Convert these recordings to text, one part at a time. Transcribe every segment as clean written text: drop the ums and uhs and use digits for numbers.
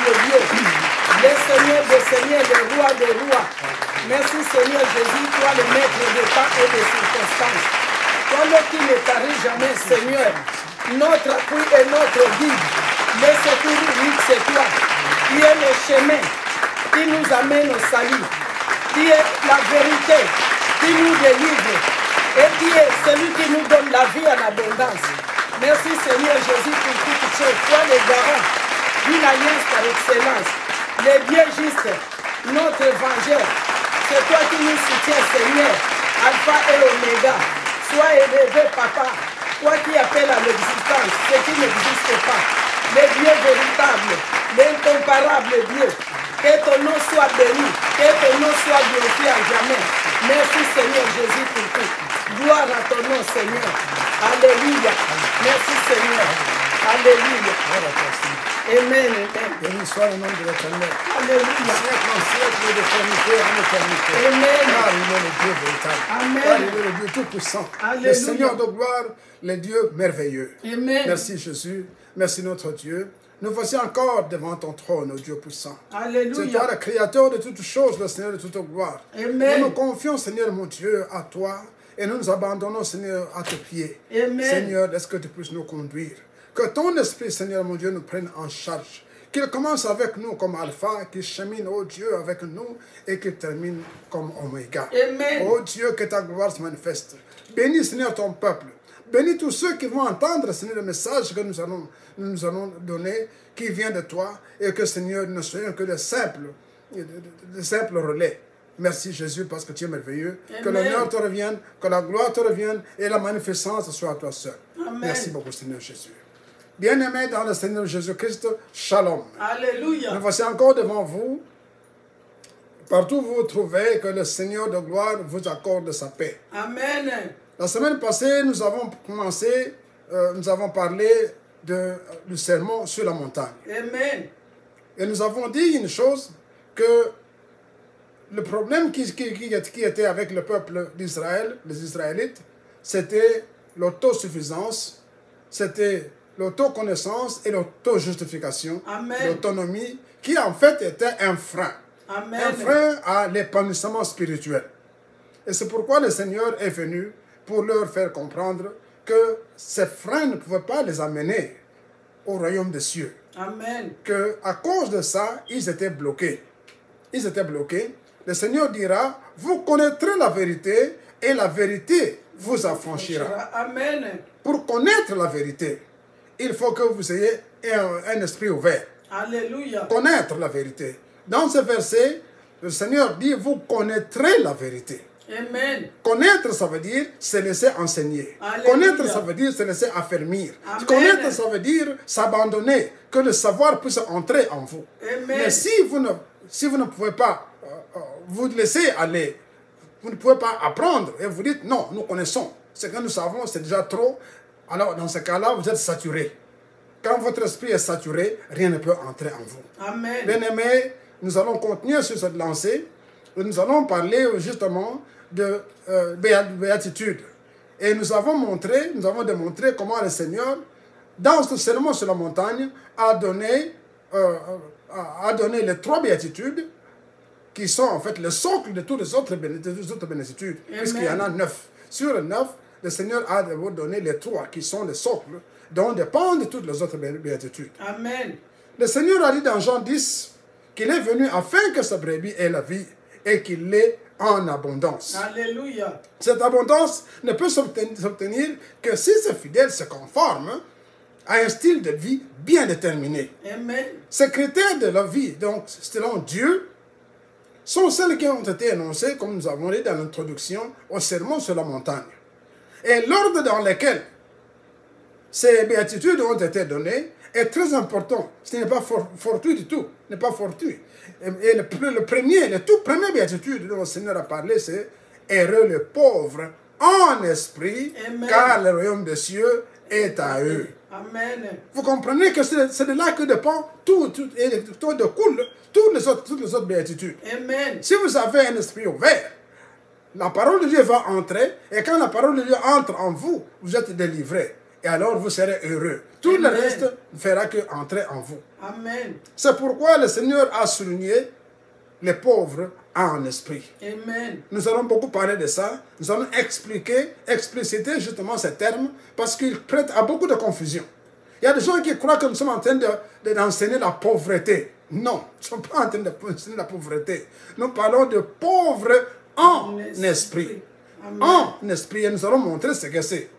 de Dieu, le Seigneur des seigneurs, le roi des rois. Merci Seigneur Jésus, toi le maître des temps et des circonstances. Toi le qui ne tarit jamais, Seigneur, notre appui et notre guide. Le secours unique, c'est toi, qui est le chemin, qui nous amène au salut, qui est la vérité, qui nous délivre, et qui est celui qui nous donne la vie en abondance. Merci Seigneur Jésus pour toutes choses. Toi le garant d'une alliance par excellence, le Dieu juste, notre évangile. C'est toi qui nous soutiens, Seigneur, Alpha et Oméga. Sois élevé, Papa, toi qui appelles à l'existence ce qui n'existe pas. Le Dieu véritable, l'incomparable Dieu. Que ton nom soit béni, que ton nom soit glorifié à jamais. Merci Seigneur Jésus pour tout. Gloire à ton nom Seigneur. Alléluia. Merci Seigneur. Alléluia. Amen. Béni soit le nom de l'Éternel. Alléluia. Siècle en siècle et d'éternité en éternité. Amen. Car il est le Dieu véritable. Amen. Car il est le Dieu tout-puissant. Alléluia. Le Seigneur de gloire, le Dieu merveilleux. Amen. Merci Jésus. Merci notre Dieu. Nous voici encore devant ton trône, ô Dieu puissant. Alléluia. C'est toi le créateur de toutes choses, le Seigneur de toute gloire. Amen. Nous nous confions, Seigneur mon Dieu, à toi et nous nous abandonnons, Seigneur, à tes pieds. Amen. Seigneur, est-ce que tu puisses nous conduire? Que ton esprit, Seigneur mon Dieu, nous prenne en charge. Qu'il commence avec nous comme alpha, qu'il chemine, ô Dieu, avec nous et qu'il termine comme oméga. Amen. Ô Dieu, que ta gloire se manifeste. Bénis, Seigneur, ton peuple. Bénis tous ceux qui vont entendre, Seigneur, le message que nous allons donner, qui vient de toi, et que, Seigneur, nous ne soyons que de simples relais. Merci, Jésus, parce que tu es merveilleux. Amen. Que l'honneur te revienne, que la gloire te revienne, et la magnificence soit à toi seul. Amen. Merci beaucoup, Seigneur Jésus. Bien-aimés dans le Seigneur Jésus-Christ, shalom. Alléluia. Nous voici encore devant vous. Partout où vous vous trouvez, que le Seigneur de gloire vous accorde sa paix. Amen. La semaine passée, nous avons commencé, nous avons parlé du sermon sur la montagne. Amen. Et nous avons dit une chose, que le problème qui était avec le peuple d'Israël, les Israélites, c'était l'autosuffisance, c'était l'autoconnaissance et l'autojustification, l'autonomie, qui en fait était un frein. Amen. Un frein à l'épanouissement spirituel. Et c'est pourquoi le Seigneur est venu pour leur faire comprendre que ces freins ne pouvaient pas les amener au royaume des cieux. Amen. Qu'à cause de ça, ils étaient bloqués. Ils étaient bloqués. Le Seigneur dira, vous connaîtrez la vérité et la vérité vous affranchira. Amen. Pour connaître la vérité, il faut que vous ayez un esprit ouvert. Alléluia. Connaître la vérité. Dans ce verset, le Seigneur dit, vous connaîtrez la vérité. Amen. Connaître, ça veut dire se laisser enseigner. Alléluia. Connaître, ça veut dire se laisser affermir. Amen. Connaître, ça veut dire s'abandonner, que le savoir puisse entrer en vous. Amen. Mais si vous ne pouvez pas vous laisser aller, vous ne pouvez pas apprendre, et vous dites, non, nous connaissons. Ce que nous savons, c'est déjà trop. Alors, dans ce cas-là, vous êtes saturé. Quand votre esprit est saturé, rien ne peut entrer en vous. Amen. Bien-aimés, nous allons continuer sur cette lancée. Et nous allons parler justement de béatitude. Et nous avons démontré comment le Seigneur, dans ce sermon sur la montagne, a donné les 3 béatitudes qui sont en fait le socle de toutes les autres béatitudes, puisqu'il y en a 9. Sur les 9, le Seigneur a donné les 3 qui sont les socles dont dépendent toutes les autres béatitudes. Amen. Le Seigneur a dit dans Jean 10 qu'il est venu afin que sa brebis ait la vie et qu'il l'ait en abondance. Alléluia. Cette abondance ne peut s'obtenir que si ces fidèles se conforment à un style de vie bien déterminé. Amen. Ces critères de la vie, donc selon Dieu, sont celles qui ont été énoncées, comme nous avons dit dans l'introduction, au sermon sur la montagne. Et l'ordre dans lequel ces béatitudes ont été données est très important. Ce n'est pas fortuit du tout. Ce n'est pas fortuit. Et le tout premier béatitude dont le Seigneur a parlé, c'est « Heureux les pauvres en esprit, Amen. car le royaume des cieux est à eux. » Amen. Vous comprenez que c'est de là que dépend tout découle toutes les autres béatitudes. Amen. Si vous avez un esprit ouvert, la parole de Dieu va entrer, et quand la parole de Dieu entre en vous, vous êtes délivré. et alors vous serez heureux. Tout le reste ne fera que entrer en vous. Amen. C'est pourquoi le Seigneur a souligné les pauvres en esprit. Amen. Nous allons beaucoup parler de ça. Nous allons expliciter justement ces termes parce qu'ils prêtent à beaucoup de confusion. Il y a des gens qui croient que nous sommes en train d'enseigner la pauvreté. Non, nous ne sommes pas en train d'enseigner la pauvreté. Nous parlons de pauvres en esprit. En esprit. Et nous allons montrer ce que c'est.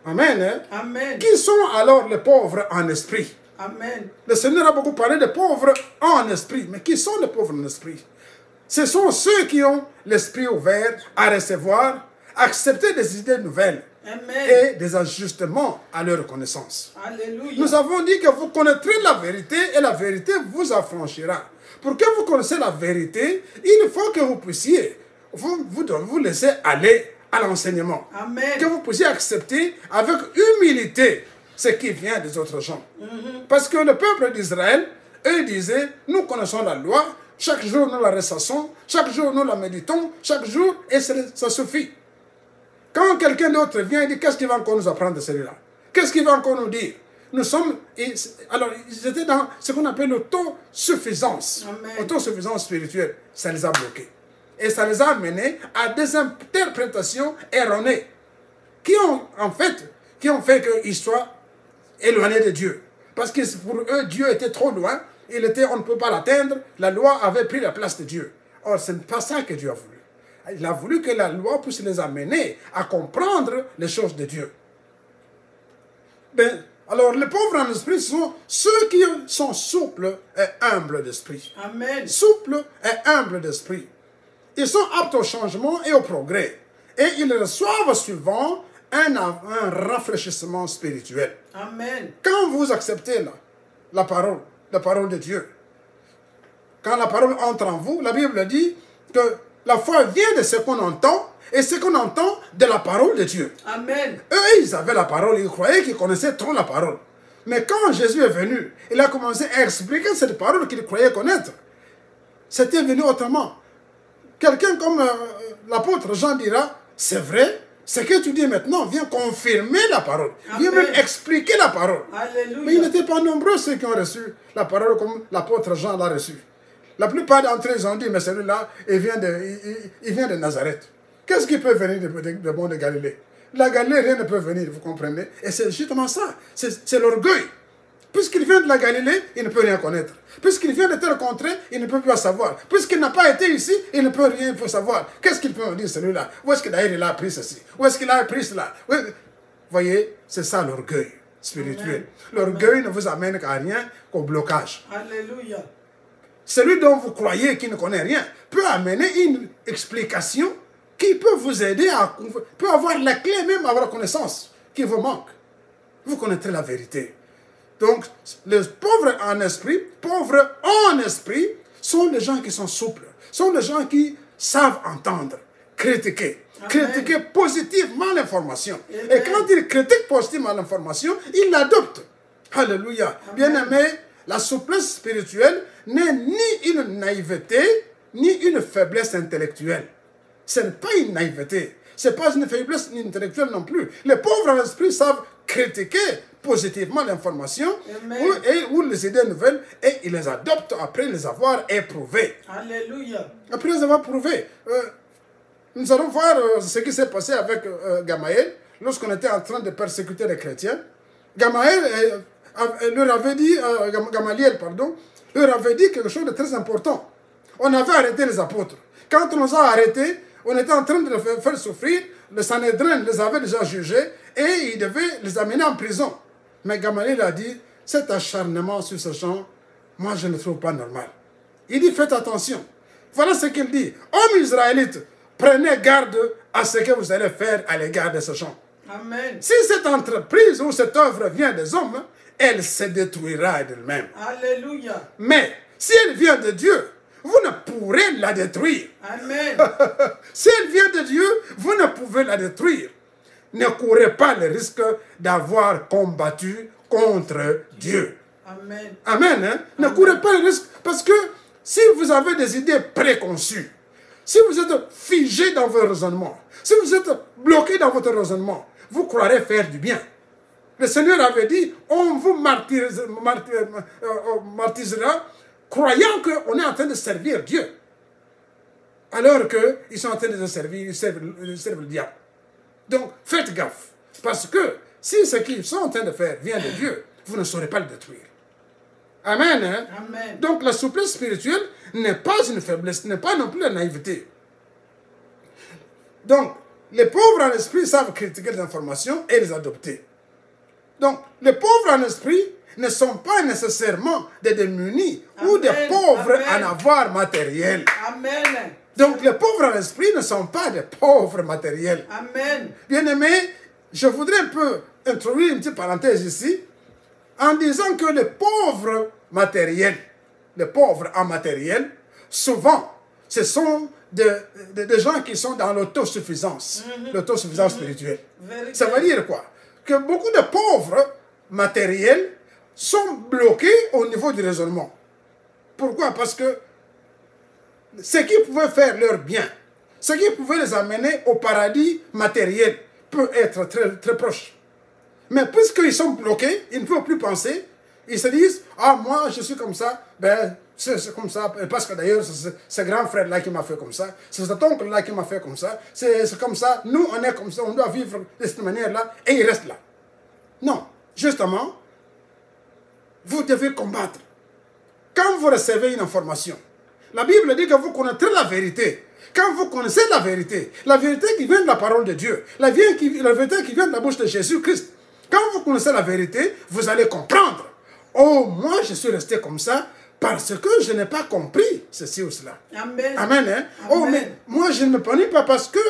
Amen. Hein? Amen. Qui sont alors les pauvres en esprit? Amen. Le Seigneur a beaucoup parlé de pauvres en esprit. Mais qui sont les pauvres en esprit? Ce sont ceux qui ont l'esprit ouvert à recevoir, accepter des idées nouvelles. Amen. Et des ajustements à leur connaissance. Alléluia. Nous avons dit que vous connaîtrez la vérité et la vérité vous affranchira. Pour que vous connaissiez la vérité, il faut que vous puissiez vous laisser aller à l'enseignement. Amen. Que vous puissiez accepter avec humilité ce qui vient des autres gens. Parce que le peuple d'Israël, eux disaient, nous connaissons la loi, chaque jour nous la ressassons, chaque jour nous la méditons, chaque jour, et ça suffit. Quand quelqu'un d'autre vient et dit, qu'est-ce qu'il va encore nous apprendre de celui-là? Qu'est-ce qu'il va encore nous dire? Nous sommes... Alors, ils étaient dans ce qu'on appelle l'autosuffisance. Autosuffisance spirituelle. Ça les a bloqués. Et ça les a amenés à des interprétations erronées qui ont fait qu'ils soient éloignés de Dieu. Parce que pour eux, Dieu était trop loin. On ne peut pas l'atteindre. La loi avait pris la place de Dieu. Or, ce n'est pas ça que Dieu a voulu. Il a voulu que la loi puisse les amener à comprendre les choses de Dieu. Alors, les pauvres en esprit sont ceux qui sont souples et humbles d'esprit. Amen. Souples et humbles d'esprit. Ils sont aptes au changement et au progrès. Et ils reçoivent souvent un rafraîchissement spirituel. Amen. Quand vous acceptez la parole de Dieu, quand la parole entre en vous, la Bible dit que la foi vient de ce qu'on entend, et ce qu'on entend de la parole de Dieu. Amen. Eux, ils avaient la parole, ils croyaient qu'ils connaissaient trop la parole. Mais quand Jésus est venu, il a commencé à expliquer cette parole qu'ils croyaient connaître. C'était venu autrement. Quelqu'un comme l'apôtre Jean dira, c'est vrai, ce que tu dis maintenant vient confirmer la parole. Vient même expliquer la parole. Alléluia. Mais ils n'étaient pas nombreux ceux qui ont reçu la parole comme l'apôtre Jean l'a reçu. La plupart d'entre eux ont dit, mais celui-là, il vient de Nazareth. Qu'est-ce qui peut venir de bon de Galilée? La Galilée, rien ne peut venir, vous comprenez? Et c'est justement ça, c'est l'orgueil. Puisqu'il vient de la Galilée, il ne peut rien connaître. Puisqu'il vient de telle contrée, il ne peut pas savoir. Puisqu'il n'a pas été ici, il ne peut rien savoir. Qu'est-ce qu'il peut me dire celui-là? Où est-ce qu'il a appris ceci? Où est-ce qu'il a appris cela? Vous voyez, c'est ça l'orgueil spirituel. L'orgueil ne vous amène qu'à rien qu'au blocage. Alléluia. Celui dont vous croyez qu'il ne connaît rien peut amener une explication qui peut vous aider peut avoir la clé même à la connaissance qui vous manque. Vous connaîtrez la vérité. Donc, les pauvres en esprit sont les gens qui sont souples, sont les gens qui savent entendre, critiquer. Amen. Critiquer positivement l'information. Et quand ils critiquent positivement l'information, ils l'adoptent. Alléluia. Bien-aimé, la souplesse spirituelle n'est ni une naïveté, ni une faiblesse intellectuelle. Ce n'est pas une naïveté. Ce n'est pas une faiblesse intellectuelle non plus. Les pauvres en esprit savent critiquer positivement l'information ou les idées nouvelles et ils les adoptent après les avoir éprouvées. Alléluia. Après les avoir prouvées. Nous allons voir ce qui s'est passé avec Gamaël lorsqu'on était en train de persécuter les chrétiens. Gamaliel leur avait dit quelque chose de très important. On avait arrêté les apôtres. Quand on les a arrêtés, on était en train de les faire souffrir. Le Sanhédrin les avait déjà jugés et il devait les amener en prison. Mais Gamaliel a dit, cet acharnement sur ce gens, moi je ne le trouve pas normal. Il dit, faites attention. Voilà ce qu'il dit. Hommes israélites, prenez garde à ce que vous allez faire à l'égard de ce gens. Amen. Si cette entreprise ou cette œuvre vient des hommes, elle se détruira d'elle-même. Alléluia. Mais si elle vient de Dieu, vous ne pourrez la détruire. Amen. Si elle vient de Dieu, vous ne pouvez la détruire. Ne courez pas le risque d'avoir combattu contre Dieu. Amen. Amen. Hein? Ne courez pas le risque parce que si vous avez des idées préconçues, si vous êtes figé dans vos raisonnements, si vous êtes bloqué dans votre raisonnement, vous croirez faire du bien. Le Seigneur avait dit, on vous martyrisera, croyant qu'on est en train de servir Dieu. Alors qu'ils sont en train de se servir, ils servent le diable. Donc, faites gaffe. Parce que si ce qu'ils sont en train de faire vient de Dieu, vous ne saurez pas le détruire. Amen. Hein? Amen. Donc, la souplesse spirituelle n'est pas une faiblesse, n'est pas non plus la naïveté. Donc, les pauvres en esprit savent critiquer les informations et les adopter. Donc, les pauvres en esprit ne sont pas nécessairement des démunis ou des pauvres en avoir matériel. Amen. Donc, les pauvres en esprit ne sont pas des pauvres matériels. Amen. Bien-aimés, je voudrais un peu introduire une petite parenthèse ici en disant que les pauvres matériels, les pauvres en matériel, souvent, ce sont des gens qui sont dans l'autosuffisance, l'autosuffisance spirituelle. Ça veut dire quoi? Que beaucoup de pauvres matériels sont bloqués au niveau du raisonnement. Pourquoi? Parce que ce qui pouvait faire leur bien, ce qui pouvait les amener au paradis matériel, peut être très, très proche. Mais puisqu'ils sont bloqués, ils ne peuvent plus penser, ils se disent, ah, moi, je suis comme ça, ben, c'est comme ça, parce que d'ailleurs, c'est ce grand frère-là qui m'a fait comme ça, c'est cet oncle-là qui m'a fait comme ça, c'est comme ça, nous, on est comme ça, on doit vivre de cette manière-là, et ils restent là. Non, justement, vous devez combattre. Quand vous recevez une information, la Bible dit que vous connaîtrez la vérité. Quand vous connaissez la vérité qui vient de la parole de Dieu, la vérité qui vient de la bouche de Jésus-Christ, quand vous connaissez la vérité, vous allez comprendre. Oh, moi, je suis resté comme ça parce que je n'ai pas compris ceci ou cela. Amen. Amen. Hein? Oh, mais moi, je ne me panique pas parce que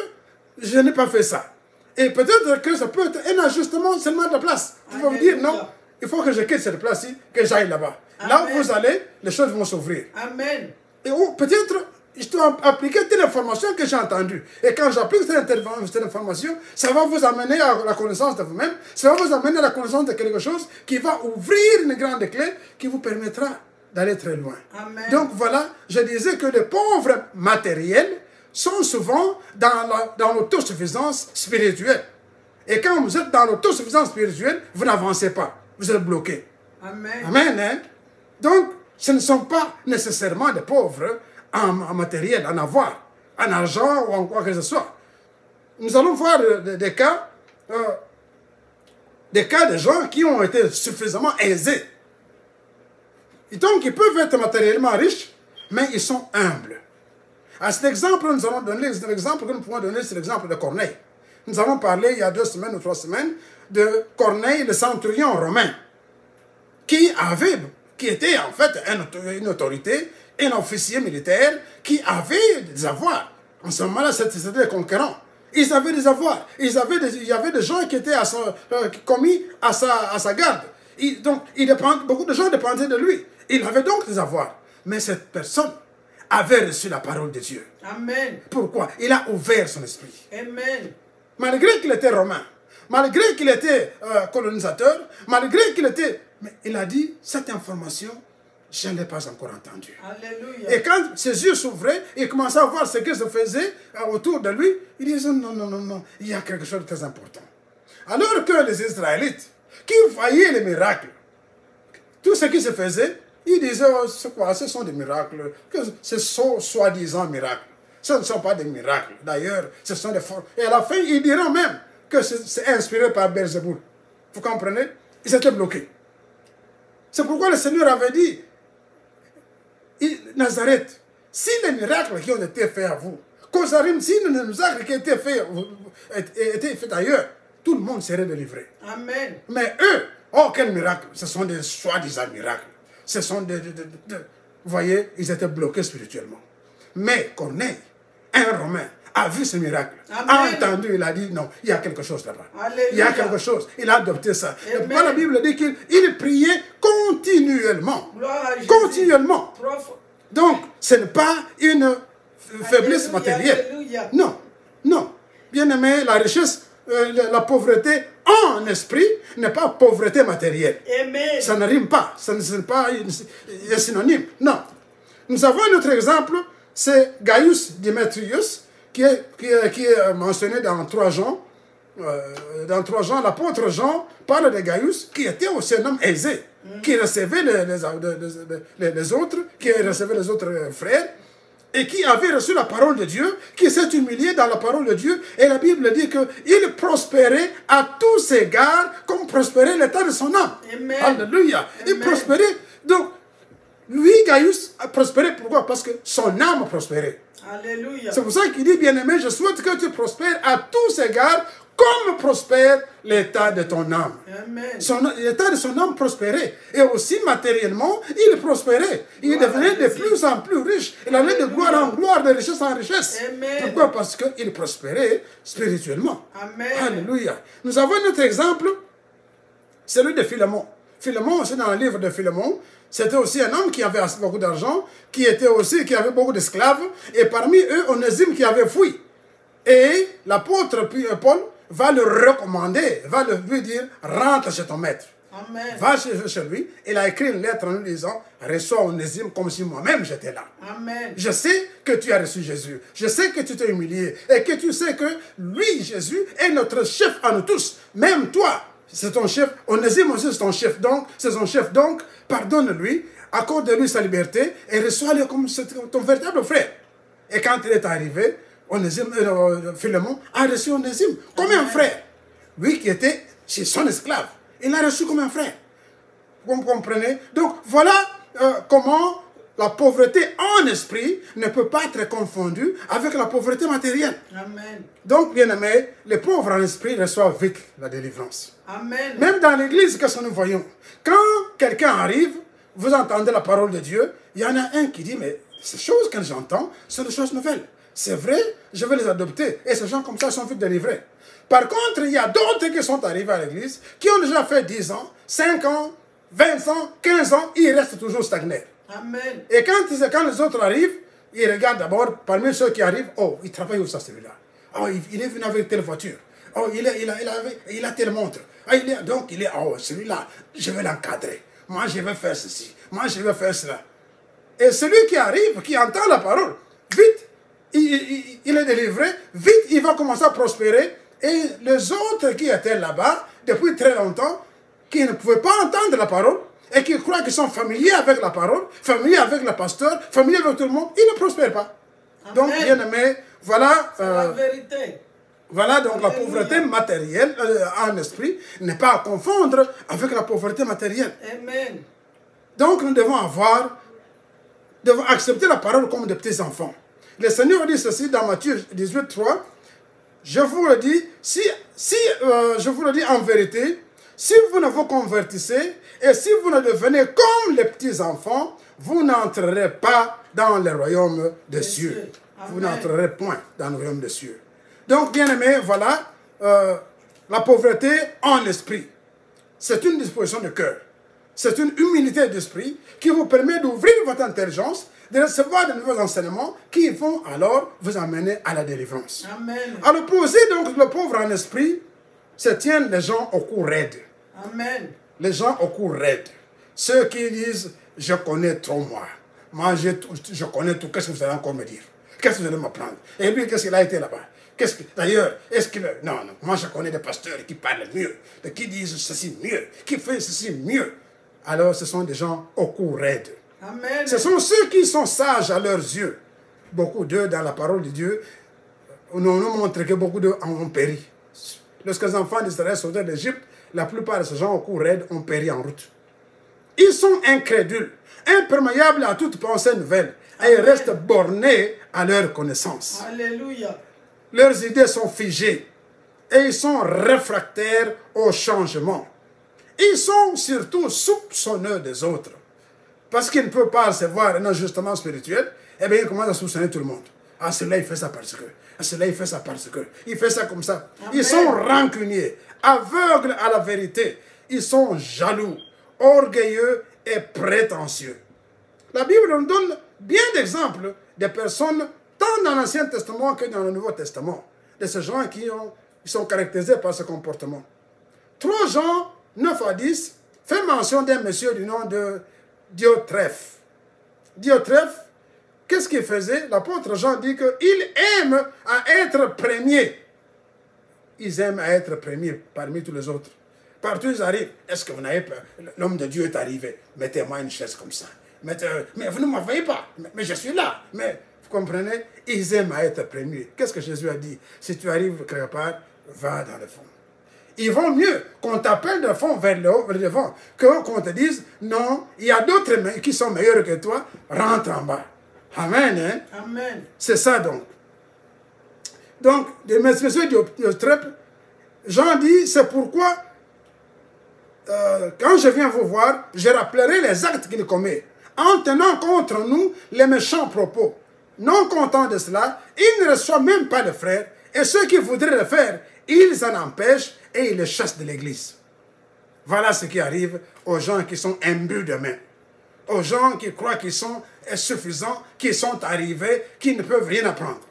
je n'ai pas fait ça. Et peut-être que ça peut être un ajustement seulement de la place. Vous pouvez me dire, non, il faut que je quitte cette place-ci, que j'aille là-bas. Là où vous allez, les choses vont s'ouvrir. Amen. Et peut-être, je dois appliquer telle information que j'ai entendue. Et quand j'applique cette information, ça va vous amener à la connaissance de vous-même. Ça va vous amener à la connaissance de quelque chose qui va ouvrir une grande clé qui vous permettra d'aller très loin. Amen. Donc voilà, je disais que les pauvres matériels sont souvent dans l'autosuffisance spirituelle. Et quand vous êtes dans l'autosuffisance spirituelle, vous n'avancez pas. Vous êtes bloqué. Amen. Amen. Hein? Donc, ce ne sont pas nécessairement des pauvres en matériel, en avoir, en argent ou en quoi que ce soit. Nous allons voir des cas de gens qui ont été suffisamment aisés. Et donc, ils peuvent être matériellement riches, mais ils sont humbles. À cet exemple, nous allons donner l'exemple que nous pouvons donner, c'est l'exemple de Corneille. Nous avons parlé il y a 2 semaines ou 3 semaines de Corneille, le centurion romain, qui était en fait une autorité, un officier militaire qui avait des avoirs. En ce moment-là, c'était des conquérants. Ils avaient des avoirs. Il y avait des gens qui étaient commis à sa garde. Beaucoup de gens dépendaient de lui. Il avait donc des avoirs. Mais cette personne avait reçu la parole de Dieu. Amen. Pourquoi? Il a ouvert son esprit. Amen. Malgré qu'il était romain, malgré qu'il était colonisateur, malgré qu'il était... Mais il a dit, cette information, je ne l'ai pas encore entendue. Alléluia. Et quand ses yeux s'ouvraient, il commençait à voir ce qui se faisait autour de lui. Il disait, non, il y a quelque chose de très important. Alors que les Israélites, qui voyaient les miracles, tout ce qui se faisait, ils disaient, oh, c'est quoi? Ce sont des miracles, ce sont soi-disant miracles. Ce ne sont pas des miracles. D'ailleurs, ce sont des formes. Et à la fin, ils diront même que c'est inspiré par Belzéboul. Vous comprenez? Ils étaient bloqués. C'est pourquoi le Seigneur avait dit, Nazareth, si les miracles qui ont été faits à vous, si les miracles qui étaient faits ailleurs, tout le monde serait délivré. Amen. Mais eux, oh quel miracle! Ce sont des soi-disant miracles. Ce sont vous voyez, ils étaient bloqués spirituellement. Mais Corneille, un Romain, a vu ce miracle, a entendu, il a dit non, il y a quelque chose là-bas. Il y a quelque chose, il a adopté ça. Et pourquoi la Bible dit qu'il priait continuellement. Continuellement. Donc, ce n'est pas une faiblesse matérielle. Non, non. Bien aimé, la richesse, la pauvreté en esprit n'est pas pauvreté matérielle. Amen. Ça ne rime pas, ça n'est pas un synonyme. Non. Nous avons un autre exemple, c'est Gaius Démétrius, qui est mentionné dans 3 Jean, dans 3 Jean, l'apôtre Jean parle de Gaius, qui était aussi un homme aisé, qui recevait les autres, qui recevait les autres frères, et qui avait reçu la parole de Dieu, qui s'est humilié dans la parole de Dieu. Et la Bible dit qu'il prospérait à tous égards, comme prospérait l'état de son âme. Amen. Alléluia. Il prospérait. Donc, lui, Gaius, a prospéré. Pourquoi? Parce que son âme prospérait. Alléluia. C'est pour ça qu'il dit, bien-aimé, je souhaite que tu prospères à tous égards, comme prospère l'état de ton âme. L'état de son âme prospérait. Et aussi matériellement, il prospérait. Il devenait de plus en plus riche. Il allait de gloire en gloire, de richesse en richesse. Amen. Pourquoi? Parce qu'il prospérait spirituellement. Amen. Alléluia. Nous avons notre exemple, celui de Philémon. Philémon, aussi dans le livre de Philémon, c'était aussi un homme qui avait beaucoup d'argent, qui avait beaucoup d'esclaves, et parmi eux, Onésime qui avait fui. Et l'apôtre Paul va le recommander, va lui dire, rentre chez ton maître. Amen. Va chez lui. Il a écrit une lettre en lui disant, reçois Onésime comme si moi-même j'étais là. Amen. Je sais que tu as reçu Jésus. Je sais que tu t'es humilié. Et que tu sais que lui, Jésus, est notre chef à nous tous. Même toi, c'est ton chef. Onésime aussi, c'est ton chef. Donc, c'est son chef. Donc, pardonne-lui, accorde-lui sa liberté et reçois-le comme ton véritable frère. Et quand il est arrivé, Philémon a reçu Onésime comme un frère. Lui qui était chez son esclave. Il l'a reçu comme un frère. Vous comprenez? Donc, voilà comment la pauvreté en esprit ne peut pas être confondue avec la pauvreté matérielle. Amen. Donc, bien aimé, les pauvres en esprit reçoivent vite la délivrance. Amen. Même dans l'église, qu'est-ce que nous voyons? Quand quelqu'un arrive, vous entendez la parole de Dieu, il y en a un qui dit, mais ces choses que j'entends sont des choses nouvelles. C'est vrai, je vais les adopter. Et ces gens comme ça sont vite délivrés. Par contre, il y a d'autres qui sont arrivés à l'église, qui ont déjà fait 10 ans, 5 ans, 20 ans, 15 ans, ils restent toujours stagnés. Amen. Et quand les autres arrivent, ils regardent d'abord, parmi ceux qui arrivent, oh, il travaille où ça celui-là? Oh, il est venu avec telle voiture. Oh, il a telle montre. Donc, oh, celui-là, je vais l'encadrer. Moi, je vais faire ceci. Moi, je vais faire cela. Et celui qui arrive, qui entend la parole, vite, il est délivré, vite, il va commencer à prospérer. Et les autres qui étaient là-bas, depuis très longtemps, qui ne pouvaient pas entendre la parole, et qui croient qu'ils sont familiers avec la parole, familiers avec le pasteur, familiers avec tout le monde, ils ne prospèrent pas. Amen. Donc, bien aimé, voilà... la vérité. Voilà, donc la pauvreté matérielle en esprit n'est pas à confondre avec la pauvreté matérielle. Amen. Donc, nous devons accepter la parole comme des petits enfants. Le Seigneur dit ceci dans Matthieu 18, 3. Je vous le dis, je vous le dis en vérité, si vous ne vous convertissez et si vous ne devenez comme les petits enfants, vous n'entrerez pas dans le royaume des cieux. Vous n'entrerez point dans le royaume des cieux. Donc, bien aimé, voilà, la pauvreté en esprit. C'est une disposition de cœur. C'est une humilité d'esprit qui vous permet d'ouvrir votre intelligence, de recevoir de nouveaux enseignements qui vont alors vous amener à la délivrance. Amen. À l'opposé, donc, le pauvre en esprit, se tiennent les gens au cou raide. Amen. Les gens au cou raide. Ceux qui disent, je connais trop moi. Moi, je connais tout. Qu'est-ce que vous allez encore me dire? Qu'est-ce que vous allez m'apprendre? Et lui, qu'est-ce qu'il a été là-bas? D'ailleurs, est-ce qu'il... Non, moi je connais des pasteurs qui parlent mieux, qui disent ceci mieux, qui font ceci mieux. Alors, ce sont des gens au cou raide. Amen. Ce sont ceux qui sont sages à leurs yeux. Beaucoup d'eux, dans la parole de Dieu, nous montrent que beaucoup d'eux ont péri. Lorsque les enfants d'Israël sortaient d'Égypte, la plupart de ces gens au cou raide ont péri en route. Ils sont incrédules, imperméables à toute pensée nouvelle, et ils restent bornés à leur connaissance. Alléluia. Leurs idées sont figées et ils sont réfractaires au changement. Ils sont surtout soupçonneux des autres. Parce qu'ils ne peuvent pas recevoir un ajustement spirituel, eh bien ils commencent à soupçonner tout le monde. Ah, celui-là il fait ça parce que. Ah, celui-là il fait ça parce que. Il fait ça comme ça. Amen. Ils sont rancuniers, aveugles à la vérité. Ils sont jaloux, orgueilleux et prétentieux. La Bible nous donne bien d'exemples de personnes tant dans l'Ancien Testament que dans le Nouveau Testament, de ces gens qui sont caractérisés par ce comportement. 3 Jean 9 à 10 fait mention d'un monsieur du nom de Diotrephe. Diotrephe, qu'est-ce qu'il faisait? L'apôtre Jean dit qu'il aime à être premier. ils aiment être premiers parmi tous les autres. Partout ils arrivent. Est-ce que vous n'avez pas... L'homme de Dieu est arrivé. Mettez-moi une chaise comme ça. Mais vous ne m'envoyez pas. Mais je suis là. Mais vous comprenez? Ils aiment être premiers. Qu'est-ce que Jésus a dit? Si tu arrives quelque part, va dans le fond. Il vaut mieux qu'on t'appelle de fond vers le haut, vers le devant, qu'on te dise, non, il y a d'autres qui sont meilleurs que toi, rentre en bas. Amen. Hein? Amen. C'est ça donc. Donc, mes messieurs d'Eutrope, Jean dit, c'est pourquoi, quand je viens vous voir, je rappellerai les actes qu'il commet, en tenant contre nous les méchants propos. Non content de cela, il ne reçoit même pas le frère, et ceux qui voudraient le faire, ils en empêchent et ils les chassent de l'église. Voilà ce qui arrive aux gens qui sont imbus de main. Aux gens qui croient qu'ils sont suffisants, qui sont arrivés, qui ne peuvent rien apprendre.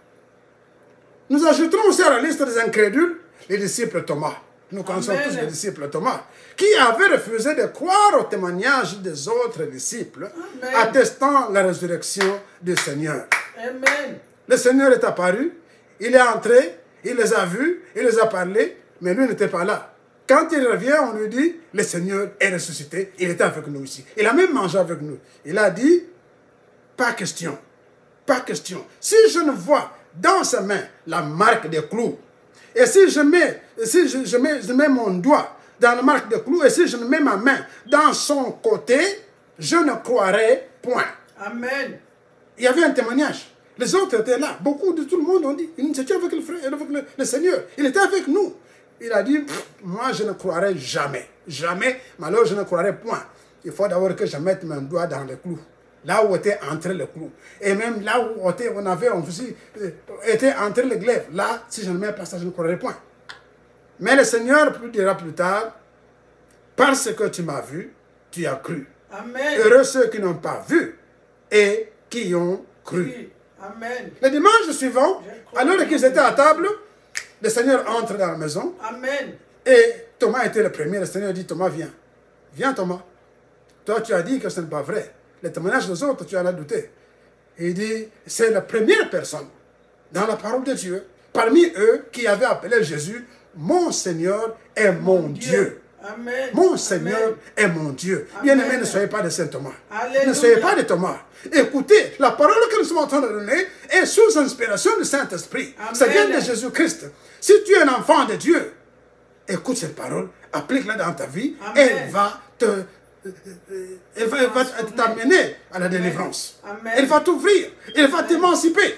Nous ajouterons aussi à la liste des incrédules les disciples Thomas. Nous connaissons tous les disciples Thomas, qui avaient refusé de croire au témoignage des autres disciples, attestant la résurrection du Seigneur. Amen. Le Seigneur est apparu, il est entré, il les a vus, il les a parlé, mais lui n'était pas là. Quand il revient, on lui dit, le Seigneur est ressuscité, il était avec nous ici. Il a même mangé avec nous. Il a dit, pas question, pas question. Si je ne vois dans sa main la marque des clous, et si je mets mon doigt dans la marque des clous, et si je mets ma main dans son côté, je ne croirai point. Amen. Il y avait un témoignage. Les autres étaient là. Beaucoup de tout le monde ont dit, il était avec le frère, avec le Seigneur. Il était avec nous. Il a dit, moi je ne croirai jamais. Jamais, mais alors je ne croirai point. Il faut d'abord que je mette mon doigt dans le clou. Là où était entré le clou. Et même là où on avait aussi était entré le glaive. Là, si je ne mets pas ça, je ne croirai point. Mais le Seigneur dira plus tard, parce que tu m'as vu, tu as cru. Amen. Heureux ceux qui n'ont pas vu et qui ont cru. Oui. Amen. Le dimanche suivant, alors qu'ils étaient à table, le Seigneur entre dans la maison. Amen. Et Thomas était le premier. Le Seigneur dit, Thomas, viens. Viens, Thomas. Toi, tu as dit que ce n'est pas vrai. Le témoignage des autres, tu en as douté. Et il dit, c'est la première personne dans la parole de Dieu, parmi eux, qui avait appelé Jésus, mon Seigneur est mon Dieu. Amen. Mon Seigneur est mon Dieu. Bien-aimés, ne soyez pas de Saint Thomas. Alléluia. Ne soyez pas de Thomas. Écoutez, la parole que nous sommes en train de donner est sous inspiration du Saint-Esprit. Ça vient de Jésus-Christ. Si tu es un enfant de Dieu, écoute cette parole, applique-la dans ta vie, et elle va t'amener à la délivrance. Amen. Elle va t'ouvrir, elle va t'émanciper,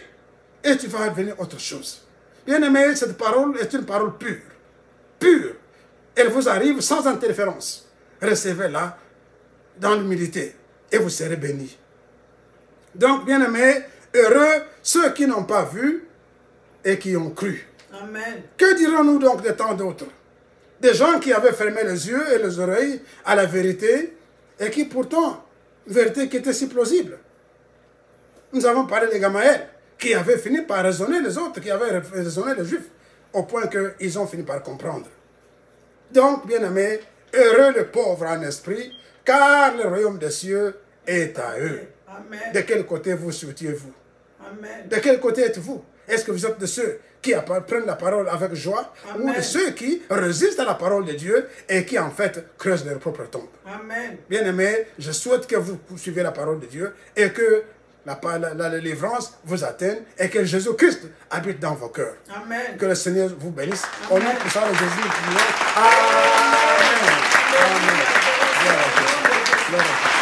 et tu vas devenir autre chose. Bien-aimés, cette parole est une parole pure. Pure. Elle vous arrive sans interférence. Recevez-la dans l'humilité et vous serez bénis. Donc, bien-aimés, heureux ceux qui n'ont pas vu et qui ont cru. Amen. Que dirons-nous donc de tant d'autres? Des gens qui avaient fermé les yeux et les oreilles à la vérité et qui pourtant, vérité qui était si plausible. Nous avons parlé de Gamaël qui avait fini par raisonner les autres, qui avaient raisonné les Juifs, au point qu'ils ont fini par comprendre. Donc, bien-aimés, heureux les pauvres en esprit, car le royaume des cieux est à eux. Amen. De quel côté vous soutiez-vous? Amen. De quel côté êtes-vous? Est-ce que vous êtes de ceux qui prennent la parole avec joie, Amen. ou de ceux qui résistent à la parole de Dieu et qui en fait creusent leur propre tombe? Amen. Bien-aimés, je souhaite que vous suivez la parole de Dieu et que la délivrance vous atteigne et que Jésus-Christ habite dans vos cœurs. Amen. Que le Seigneur vous bénisse. Au Amen. nom puissant de Jésus, nous prions. Amen. Amen. Gloire à Dieu. Gloire à Dieu.